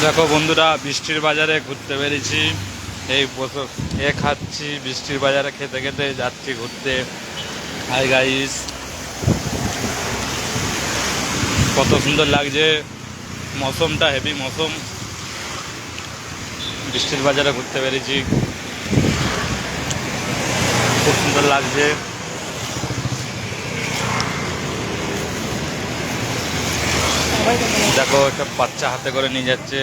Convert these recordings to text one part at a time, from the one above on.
দেখো বন্ধুরা, বৃষ্টির বাজারে ঘুরতে বেরিয়েছি। এই বছর খাচ্ছি, বৃষ্টির বাজারে খেতে খেতে যাচ্ছি ঘুরতে। হাই গাইস, কত সুন্দর লাগছে, মৌসুমটা হেভি মৌসুম। বৃষ্টির বাজারে ঘুরতে বেরিয়েছি, খুব সুন্দর লাগছে। দেখো সব বাচ্চা হাতে করে নিয়ে যাচ্ছে,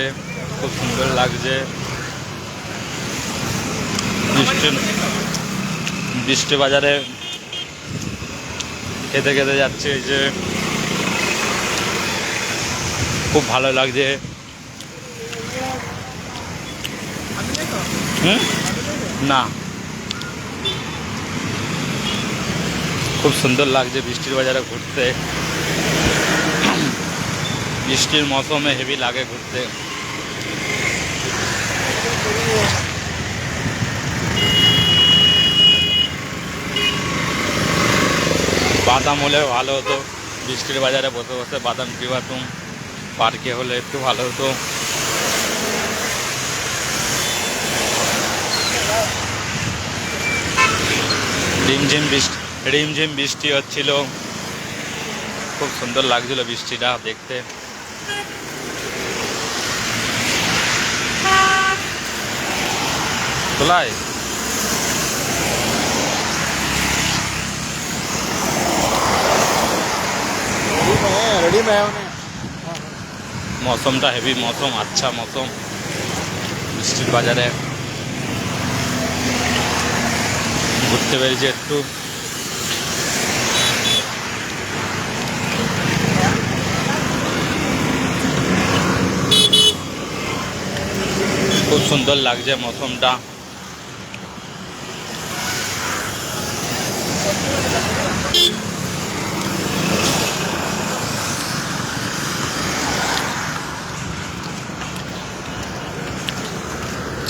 খুব সুন্দর লাগছে। বৃষ্টি বাজারে খেতে খেতে যাচ্ছে, এই যে খুব ভালো লাগছে। না, খুব সুন্দর লাগছে বৃষ্টির বাজারে ঘুরতে। বৃষ্টির মৌসুমে হেভি লাগে ঘুরতে। বাদাম হলে ভালো হতো, বৃষ্টির বাজারে বসে বসে বাদাম খাওয়াতুম। পার্কে হলে একটু ভালো হতো। রিমঝিম বৃষ্টি হচ্ছিল, খুব সুন্দর লাগছিল বৃষ্টিটা দেখতে। তোলাই मौसम हेवी मौसम, अच्छा मौसम বৃষ্টির বাজারে ঘুরতে বেরিয়েছি একটু। খুব সুন্দর লাগছে মৌসুমটা।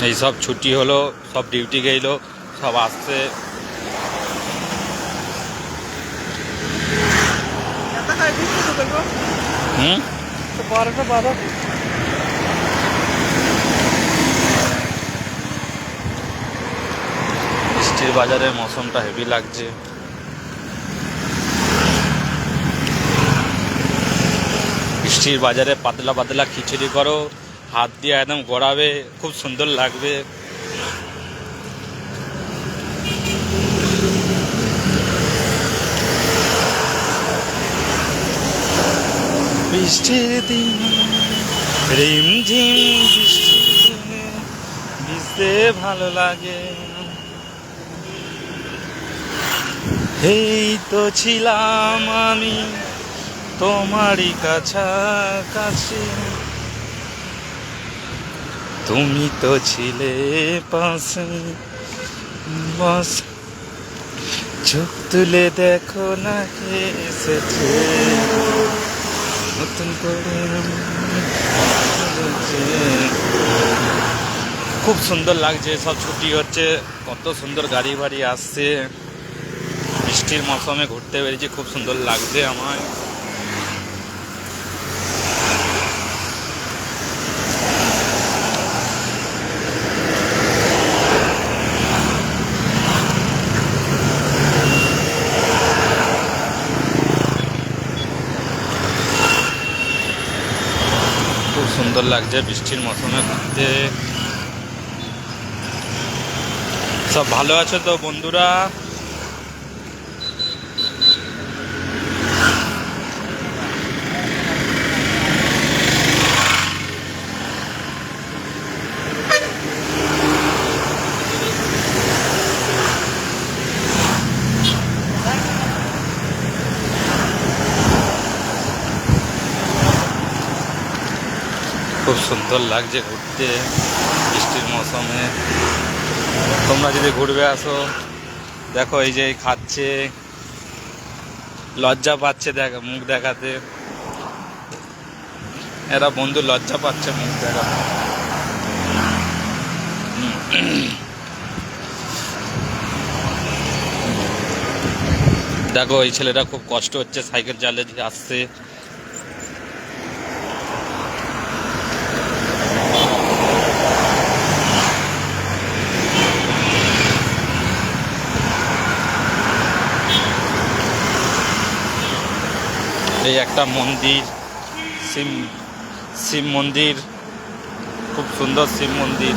এই সব ছুটি হলো, সব ডিউটি গেল, সব আসছে। বৃষ্টির বাজারে মৌসুমটা হেভি লাগছে। বৃষ্টির বাজারে পাতলা পাতলা খিচুড়ি করো, হাত দিয়ে একদম গড়াবে, খুব সুন্দর লাগবে। বৃষ্টির দিন রিমঝিম বৃষ্টির দিনে ভিজতে ভালো লাগে। এই তো ছিলাম আমি তোমারই কাছাকাছি, তুমি তো ছিলে পাশে। বস চোখ তুলে দেখো না কে এসেছে নতুন করে। খুব সুন্দর লাগছে, সব ছুটি হচ্ছে, কত সুন্দর গাড়ি বাড়ি আসছে। বৃষ্টির মৌসুমে ঘুরতে বেরিয়েছি, খুব সুন্দর লাগছে আমার। খুব সুন্দর লাগছে বৃষ্টির মৌসুমে ঘুরতে। সব ভালো আছে তো বন্ধুরা? খুব সুন্দর লাগছে ঘুরতে বৃষ্টির মৌসুমে। তোমরা যদি ঘুরবে আসো, দেখো এই যে খাচ্ছে, লজ্জা পাচ্ছে মুখ দেখাতে। এরা বন্ধু লজ্জা পাচ্ছে মুখ দেখাতে। দেখো এই ছেলেটা খুব কষ্ট হচ্ছে, সাইকেল চালিয়ে আসছে। এই একটা মন্দির, শিব শিব মন্দির, খুব সুন্দর শিব মন্দির।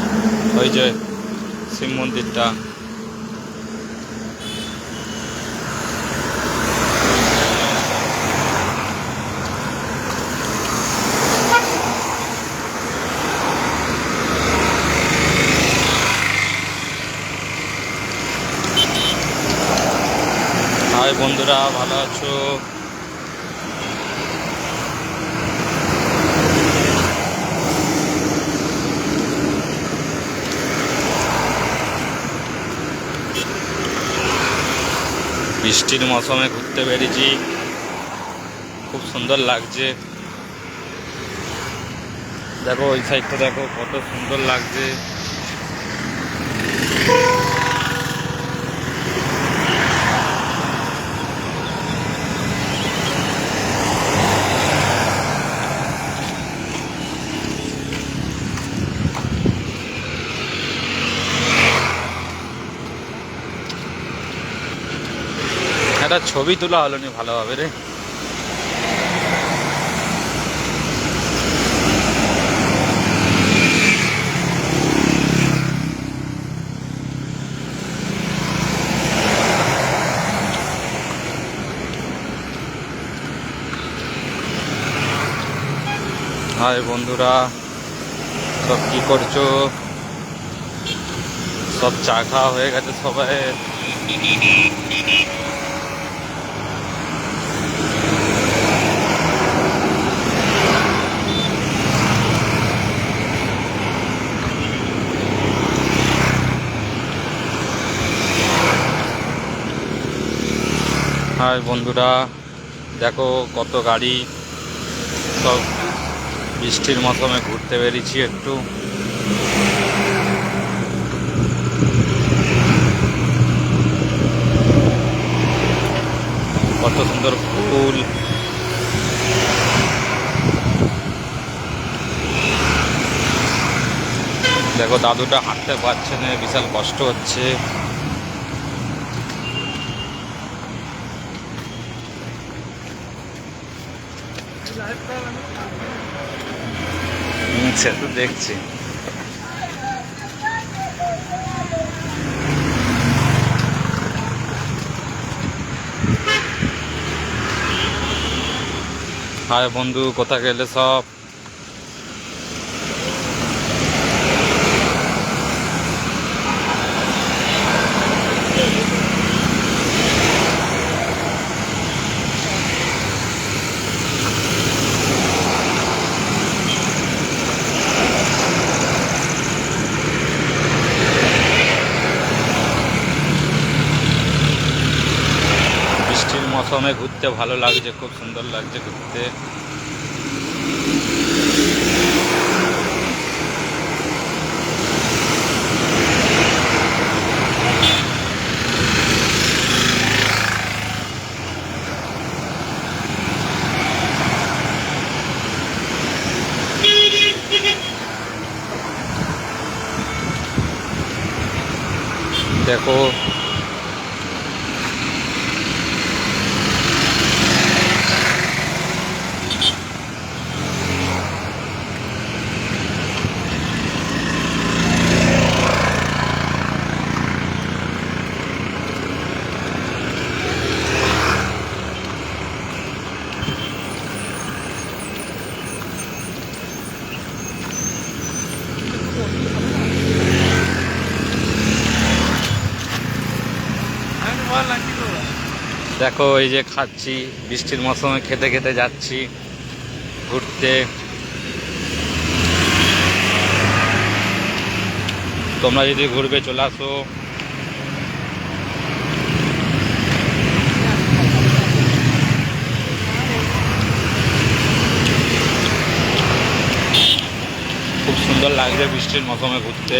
ওই যে শিব মন্দিরটা। হাই বন্ধুরা, ভালো আছো? বৃষ্টির মৌসুমে ঘুরতে বেরিয়েছি, খুব সুন্দর লাগছে। দেখো ওই সাইডটা দেখো কত সুন্দর লাগছে। একটা ছবি তোলা হলো নি ভালোভাবে রে। হাই বন্ধুরা, সব কি করছো? সব চা খাওয়া হয়ে গেছে সবাই? হাই বন্ধুরা, দেখো কত গাড়ি, সব বৃষ্টির মৌসুমে ঘুরতে বেরিয়েছি একটু। কত সুন্দর ফুল। দেখো দাদুটা হাঁটতে পারছে না, বিশাল কষ্ট হচ্ছে। সে তো দেখছি। হায় বন্ধু, কোথা গেলে সব? বৃষ্টির মৌসুমে ঘুরতে ভালো লাগছে, খুব সুন্দর লাগছে ঘুরতে। দেখো দেখো এই যে খাচ্ছি, বৃষ্টির মৌসুমে খেতে খেতে যাচ্ছি ঘুরতে। তোমরা যদি ঘুরবে চলে আসো। খুব সুন্দর লাগছে বৃষ্টির মৌসুমে ঘুরতে।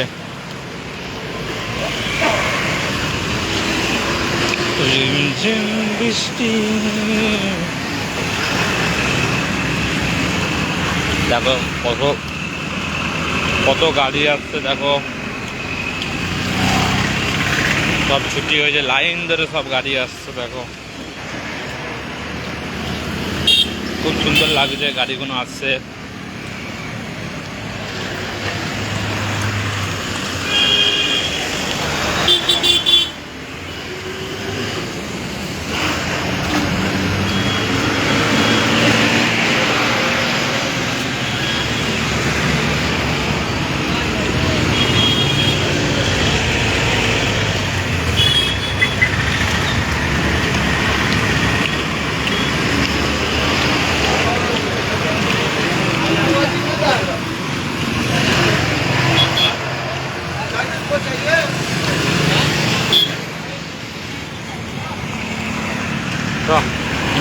বৃষ্টি দেখো কত কত গাড়ি আসছে, দেখো সব ছুটি হয়েছে, লাইন ধরে সব গাড়ি আসছে। দেখো খুব সুন্দর লাগছে, গাড়িগুলো আসছে।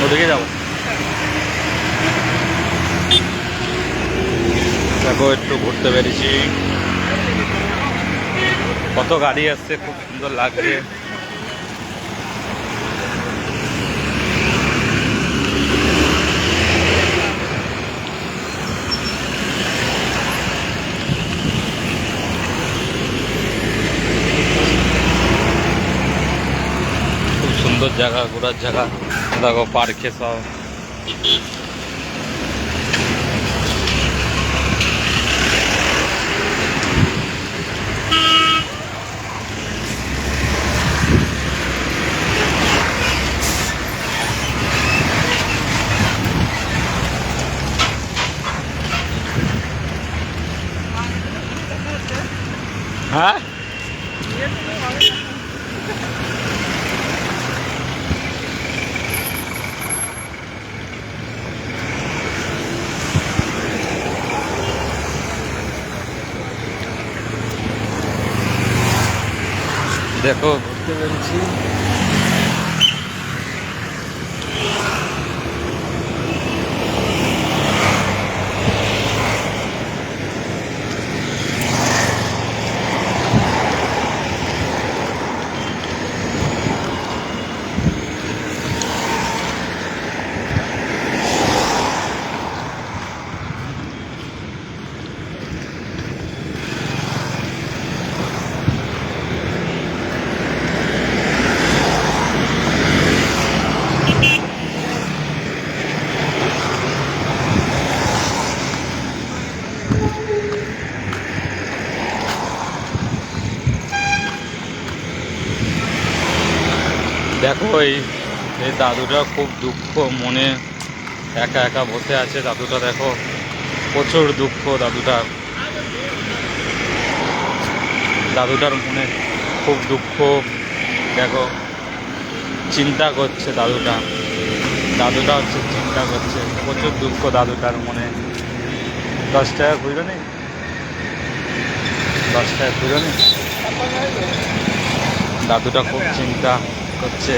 ওদিকে যাবো, দেখো একটু ঘুরতে পেরেছি, কত গাড়ি আসছে, খুব সুন্দর লাগছে। খুব সুন্দর জায়গা, ঘোরার জায়গা। দেখো পার্কে সব হ্যাঁ দেখো ঘুরতে পেরেছি। দেখো এই দাদুটা খুব দুঃখ মনে, একা একা বসে আছে দাদুটা। দেখো প্রচুর দুঃখ দাদুটার, দাদুটার মনে খুব দুঃখ। দেখো চিন্তা করছে দাদুটা, দাদুটা হচ্ছে চিন্তা করছে, প্রচুর দুঃখ দাদুটার মনে। 10 টাকা খুঁজো নি, 10 টাকা খুঁজো নি। দাদুটা খুব চিন্তা করছে।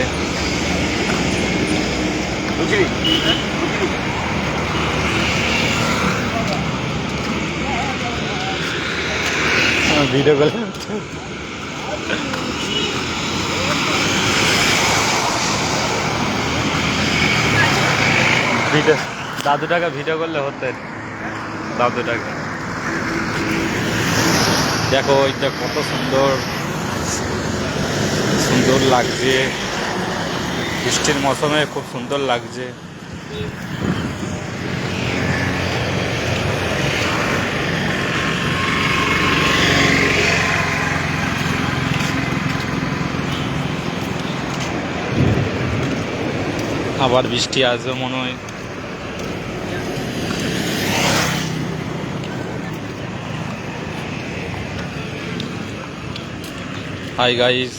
ভিডিও কল ভিডিও, দাদুটাকে ভিডিও করলে হতেন দাদুটাকে। দেখো ওইটা কত সুন্দর সুন্দর লাগছে, বৃষ্টির মৌসুমে খুব সুন্দর লাগছে। আবার বৃষ্টি আসবে মনে হয়। হাই গাইস,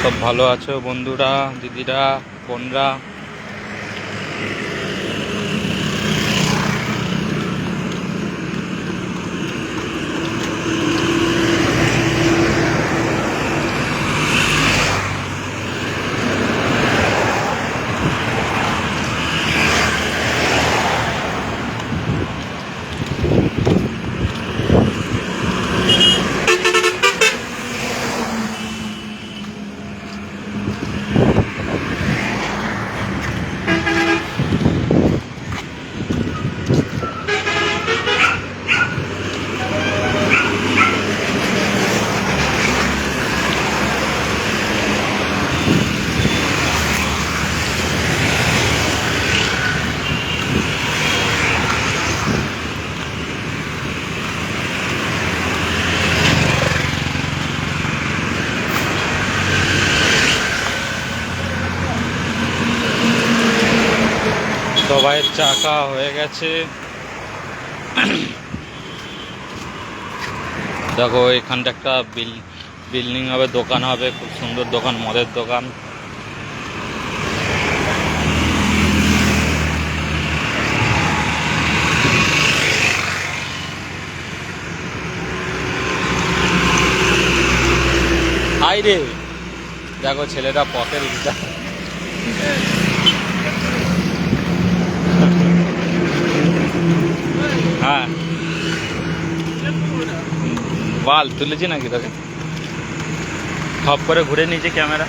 সব ভালো আছো বন্ধুরা, দিদিরা, বোনরা? পায়ের চাকা হয়ে গেছে। দেখো এখানটা একটা বিল্ডিং হবে, দোকান হবে, খুব সুন্দর দোকান, মদের দোকান। হাই রে, দেখো ছেলেটা পথের ইটা। হ্যাঁ বাল তুলেছি নাকি তোকে? খপ করে ঘুরে নিয়েছে ক্যামেরা।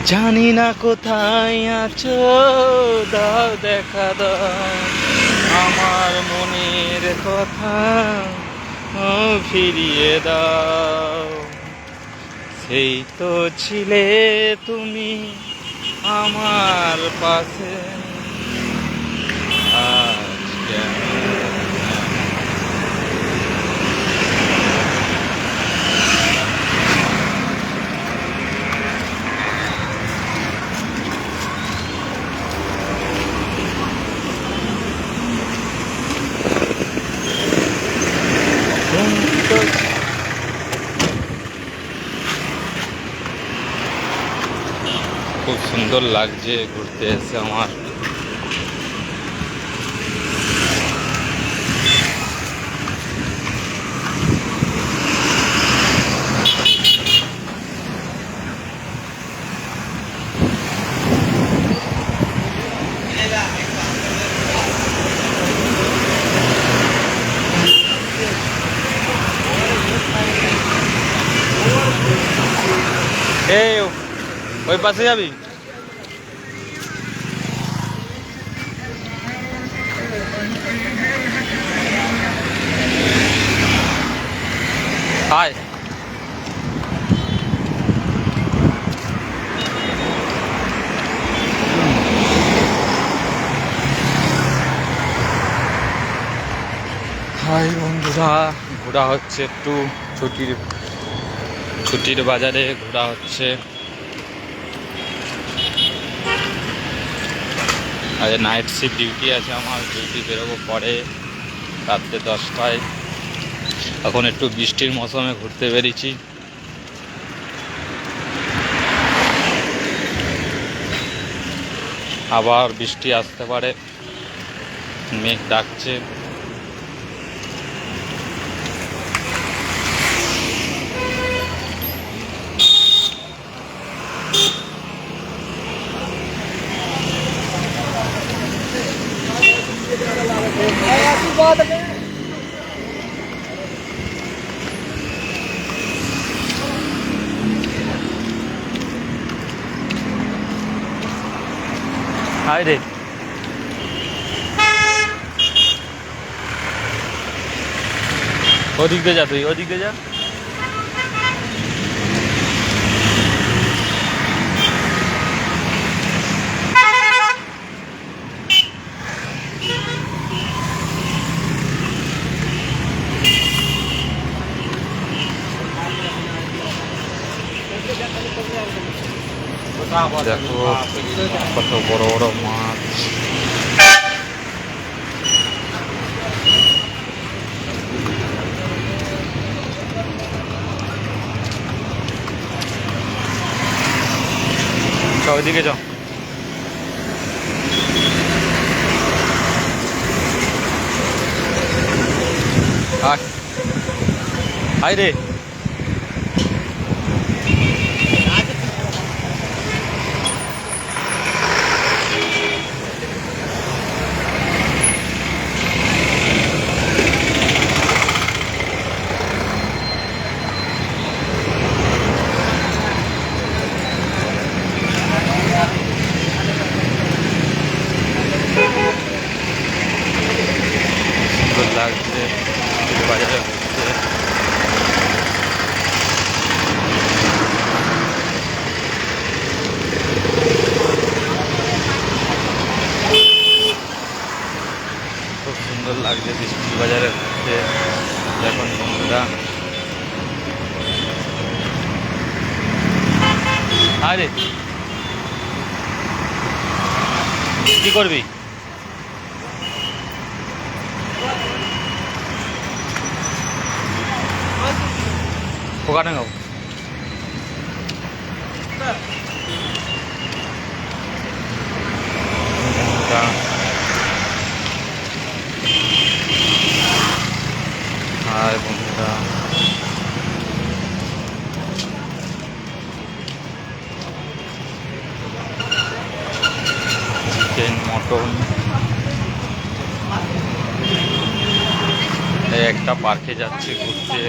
জানি না কোথায় আছো, দাও দেখা দাও আমার মনের কথা, ফিরিয়ে দাও। সেই তো ছিলে তুমি আমার পাশে, আজ কেন? খুব সুন্দর লাগছে ঘুরতে এসে আমার। এই ওই পাশে যাবি? হাই হাই বন্ধুরা, ঘোরা হচ্ছে একটু ছুটির বাজারে ঘোরা হচ্ছে। আজ নাইট শিফট ডিউটি আছে আমার, ডিউটি বেরোবো পরে রাত্রে 10টায়। এখন একটু বৃষ্টির মৌসুমে ঘুরতে বেরিয়েছি। আবার বৃষ্টি আসতে পারে, মেঘ ডাকছে। হাই রে, ওদিক দিয়ে যা, তুই ওদিক দিয়ে যা। দেখো কত বড় বড় মাছ। ওইদিকে যাও। হাই রে, সুন্দর লাগছে বাজারে ঘুরতে। আরে কি করবি? ওখানে গাও। হাই বন্ধুরা, চিকেন মটন। একটা পার্কে যাচ্ছে ঘুরতে,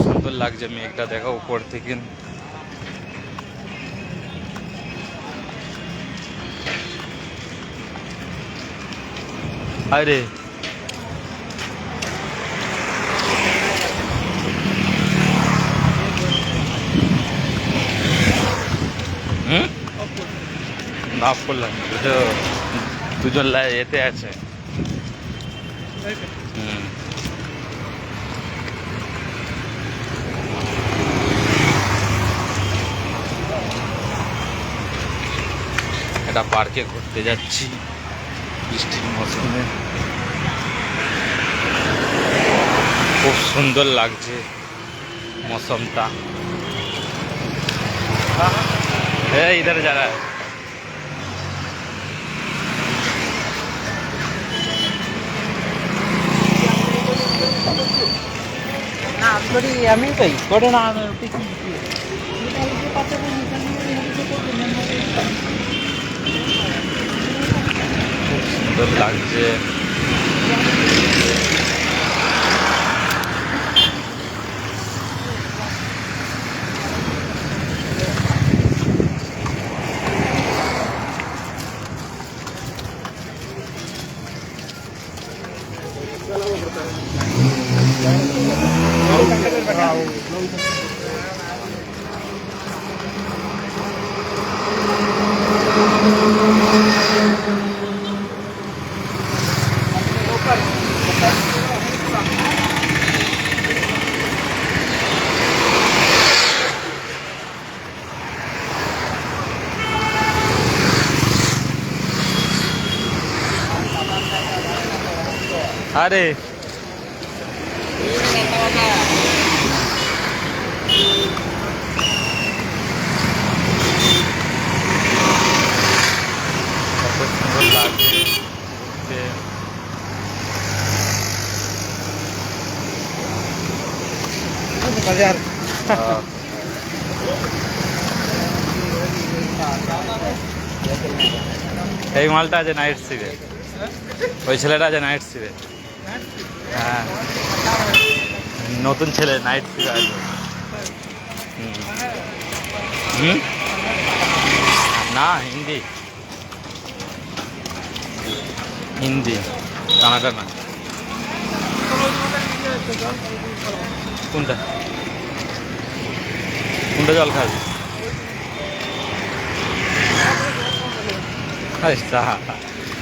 সুন্দর লাগছে মেঘটা দেখা উপর থেকে। আরে মাফ করলাম, দুজন এতে আছে। এটা পার্কে ঘুরতে যাচ্ছি বৃষ্টির মৌসুমে, খুব সুন্দর লাগছে মৌসুমটা। হ্যাঁ ইধার যারা সুন্দর লাগছে। আরে কত সুন্দর লাগছে ঘুরতে। এই মালটা আছে নাইট সিবে, ওই ছেলেটা আছে নাইট সিবে। হ্যাঁ নতুন ছেলে নাইট সিবে আছে। না হিন্দি, হিন্দি কানাডা না। কোনটা কোনটা জল খাবি?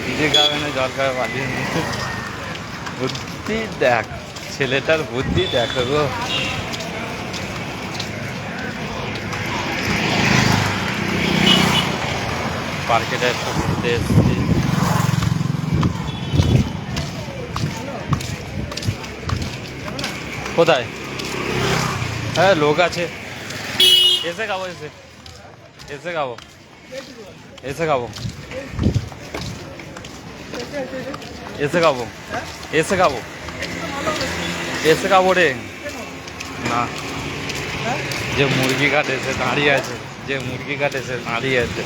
নিজে খাবে না জল খাবে বাড়ি। বুদ্ধি দেখ, ছেলেটার বুদ্ধি দেখো গো। পার্কেটা একটু ঘুরতে এসেছি। কোথায়? হ্যাঁ লোক আছে, এসে খাবো, এসে এসে খাবো, এসে খাবো, এসে খাবো, এসে খাবো, এসে খাবো রে। না যে মুরগি কাটে সে দাঁড়িয়ে আছে, যে মুরগি কাটে সে দাঁড়িয়ে আছে,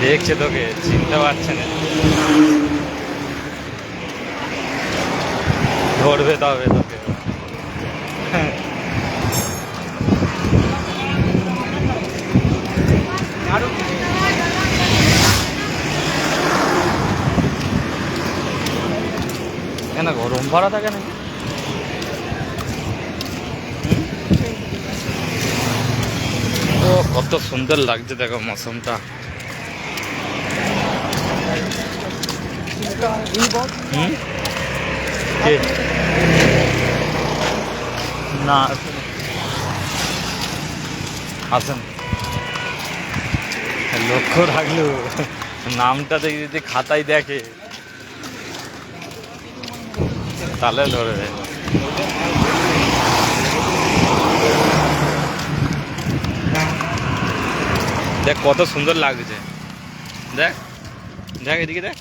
দেখছে তোকে, চিনতে পারছে না। ধরবে তবে তোকে। কেন গরম ভরা থাকে নাকি? ও কত সুন্দর লাগছে দেখো মৌসুমটা। কে না আসেন, লক্ষ্য রাখলো নামটা দেখে যদি খাতায় দেখে তাহলে ধরে দেয়। দেখ কত সুন্দর লাগছে, দেখ দেখ এদিকে দেখ,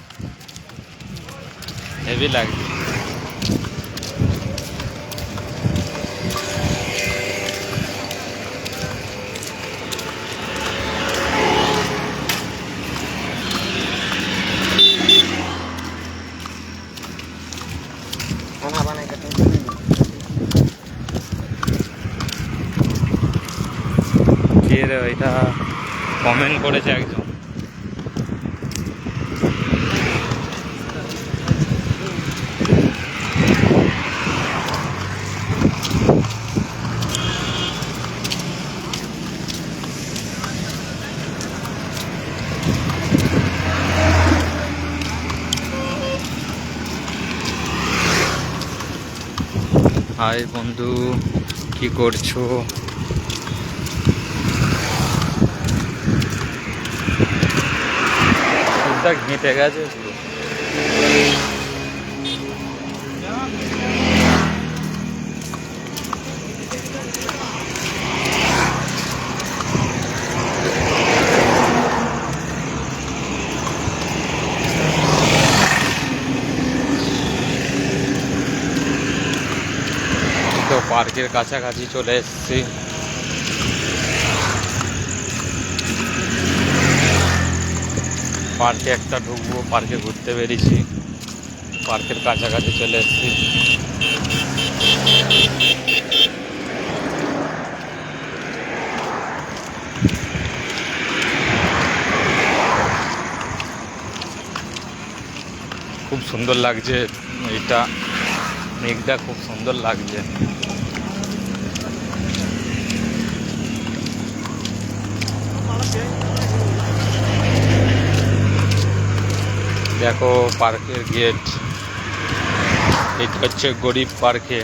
হেভি লাগছে। কে রে এটা কমেন্ট করেছে একজন, হাই বন্ধু কি করছো? ঘেঁটে গেছে পুরো। তো পার্কের কাছাকাছি চলে এসেছি। পার্কে একটা ঢুকবো, পার্কে ঘুরতে বেরিয়েছি, পার্কের কাছাকাছি চলে এসেছি। খুব সুন্দর লাগছে এটা, মেঘটা খুব সুন্দর লাগছে। দেখো পার্কের গেট, এটা হচ্ছে গরিব পার্কে।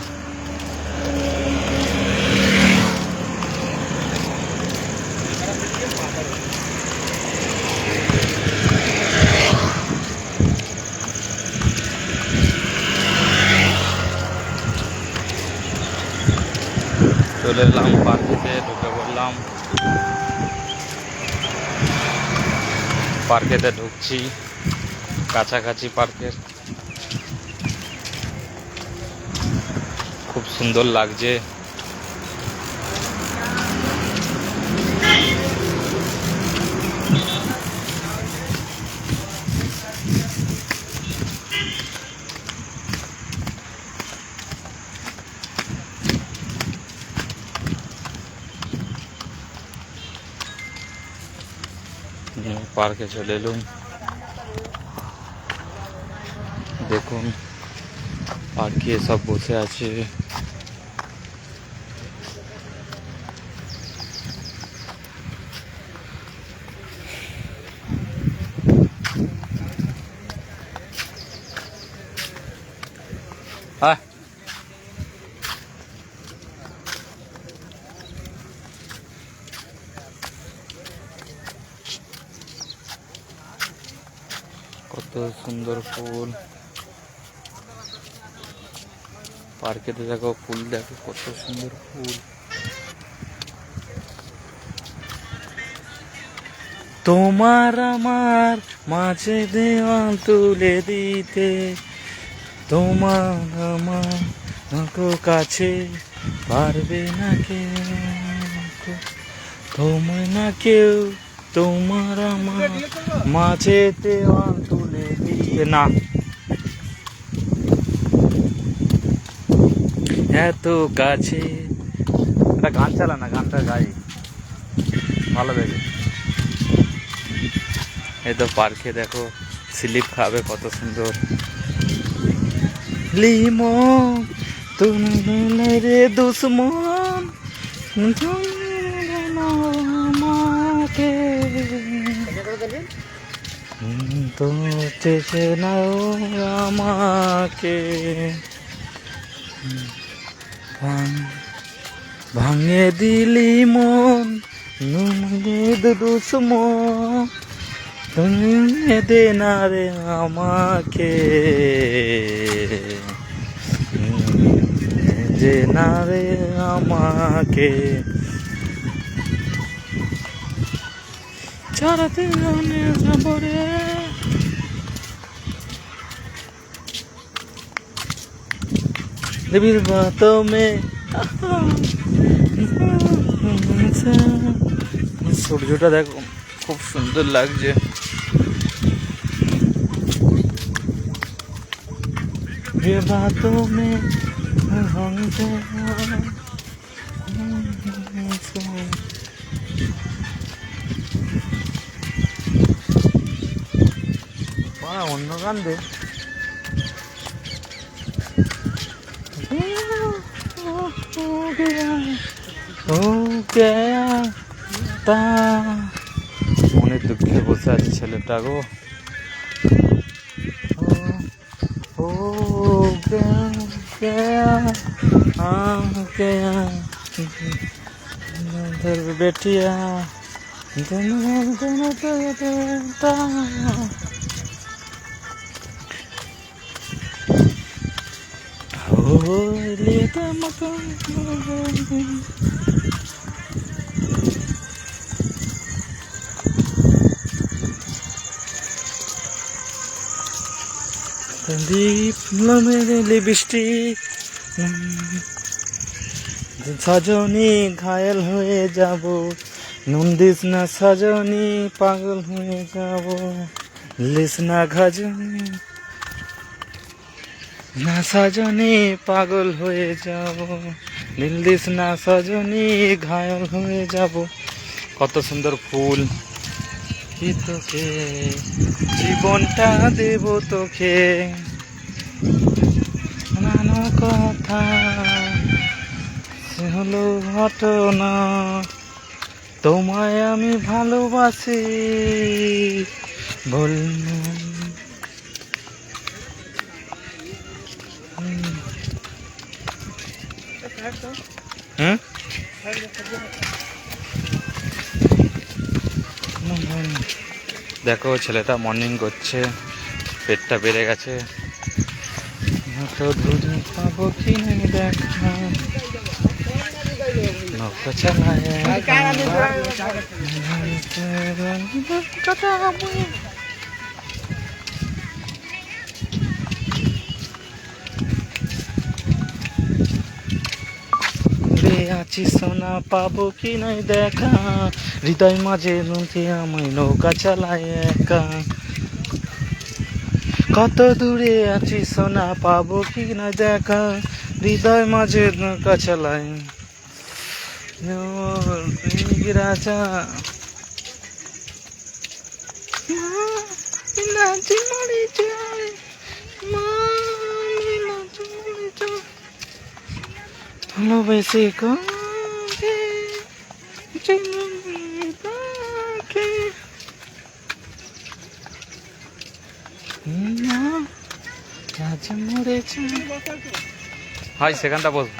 চলে এলাম পার্কেতে, ঢুকে পড়লাম, পার্কেতে ঢুকছি, কাছাকাছি পার্কের। খুব সুন্দর লাগছে। পার্কে চলে এলুম, দেখুন পার্কে সব বসে আছে। হ্যাঁ কত সুন্দর ফুল, পার্কেতে দেখো ফুল, দেখো কত সুন্দর ফুল। তোমার আমার মাঝে দেওয়াল তুলে দিতে, তোমার আমার কাছে পারবে না কেউ, তোমার না কেউ, তোমার আমার মাঝে দেওয়াল তুলে দিতে না। এত কাছে, একটা গান চালা না, গানটা গাই ভালো দেখে। এই তো পার্কে দেখো স্লিপ খাবে কত সুন্দর। লিমন তুমি রে দুশ্মন আমাকে তো চেষে নাও আমাকে। ভাঙে দিলি মন দুসমন, তুমি দে না রে আমাকে, যে না রে আমাকে ছাড়াতে যাব রে। দেবীর বাতমে সূর্যটা দেখো খুব সুন্দর লাগছে। বাতোं में অন্য গান দে। মনে দুঃখে বসে আছে ছেলেটা গো। ও गया बेटिया দীপ লিপস্টিক সজনী ঘায়েল হয়ে যাব, নুন দিস না সজনী পাগল হয়ে যাব, লিস না ঘজনী না সজনী পাগল হয়ে যাব, নীল দিস না সজনী ঘায়েল হয়ে যাব। কত সুন্দর ফুল, তোকে জীবনটা দেব তোকে, নানা কথা হলো ঘটনা, তোমায় আমি ভালোবাসি বল। দেখো ছেলেটা মর্নিং করছে, পেটটা বেড়ে গেছে। ধরে পাবো কি নাই দেখা, নৌকা চালায় আছি সোনা পাবো কি নাই দেখা, হৃদয় মাঝে নদী আমায় নৌকা চালায় একা। কত দূরে আছি সোনা পাবো কি না দেখা, হৃদয় মাঝে নৌকা চালায় রাজা। ভালোবেসে হয় সেখানটা বসবো।